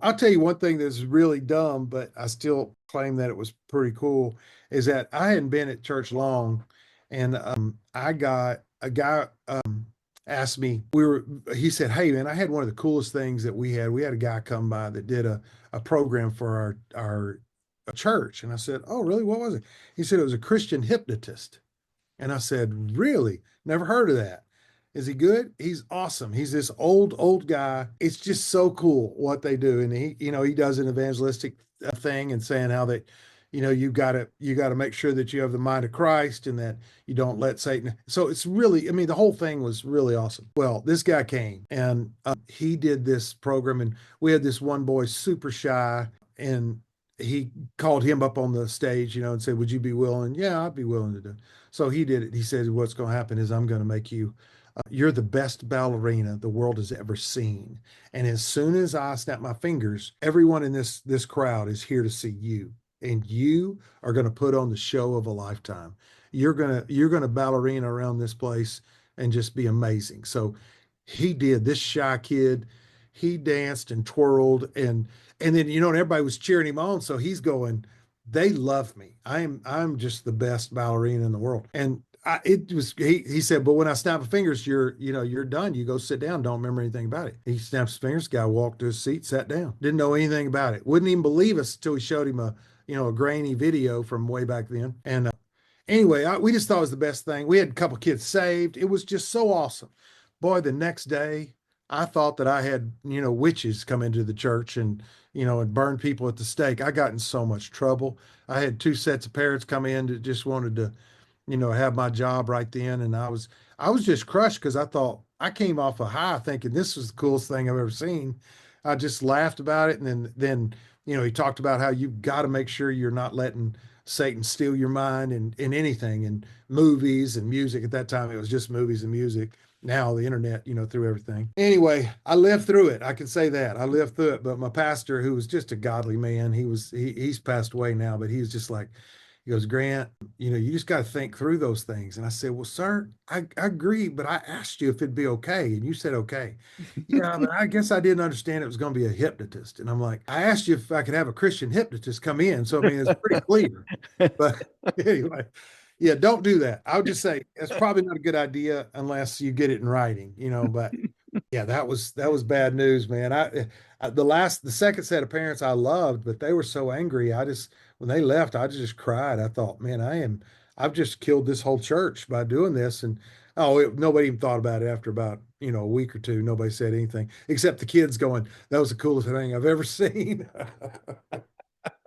I'll tell you one thing that's really dumb, but I still claim that it was pretty cool, is that I hadn't been at church long, and I got a guy asked me. He said, "Hey man, I had one of the coolest things that we had. We had a guy come by that did a program for our church," and I said, "Oh really? What was it?" He said it was a Christian hypnotist. And I said, "Really? Never heard of that. Is he good?" He's awesome. He's this old guy. It's just so cool what they do. And he does an evangelistic thing and saying how that, you got to make sure that you have the mind of Christ and that you don't let Satan. So it's really, I mean, the whole thing was really awesome. Well, this guy came and he did this program, and we had this one boy super shy, and he called him up on the stage, and said, "Would you be willing?" "Yeah, I'd be willing to do it." So he did it. He said, "What's going to happen is I'm going to make you, you're the best ballerina the world has ever seen. And as soon as I snap my fingers, everyone in this crowd is here to see you. And you are going to put on the show of a lifetime. You're gonna ballerina around this place and just be amazing." So he did. This shy kid, he danced and twirled, and then and everybody was cheering him on. So he's going, "They love me. I'm just the best ballerina in the world." And it was he said, "But when I snap my fingers, you're done. You go sit down. Don't remember anything about it." He snaps his fingers. Guy walked to his seat, sat down. Didn't know anything about it. Wouldn't even believe us until we showed him a grainy video from way back then. And anyway, we just thought it was the best thing. We had a couple kids saved. It was just so awesome. Boy, the next day, I thought that I had, witches come into the church and burn people at the stake. I got in so much trouble. I had two sets of parents come in that just wanted to, have my job right then. And I was just crushed because I thought I came off a high thinking this was the coolest thing I've ever seen. I just laughed about it. And then, he talked about how you've got to make sure you're not letting Satan steal your mind in anything, in movies and music. At that time, it was just movies and music. Now the internet, through everything. Anyway, I lived through it. I can say that I lived through it. But my pastor, who was just a godly man, he's passed away now, but he was just like, he goes, "Grant, you just got to think through those things." And I said, "Well, sir, I agree, but I asked you if it'd be okay, and you said okay." "Yeah, but I guess I didn't understand it was going to be a hypnotist." And I'm like, "I asked you if I could have a Christian hypnotist come in, so I mean it's pretty clear." But anyway, yeah, don't do that. I would just say it's probably not a good idea unless you get it in writing. But yeah, that was bad news, man. The second set of parents I loved, but they were so angry. When they left, I just cried. I thought, man, I've just killed this whole church by doing this. And nobody even thought about it after about a week or two. Nobody said anything except the kids going, "That was the coolest thing I've ever seen."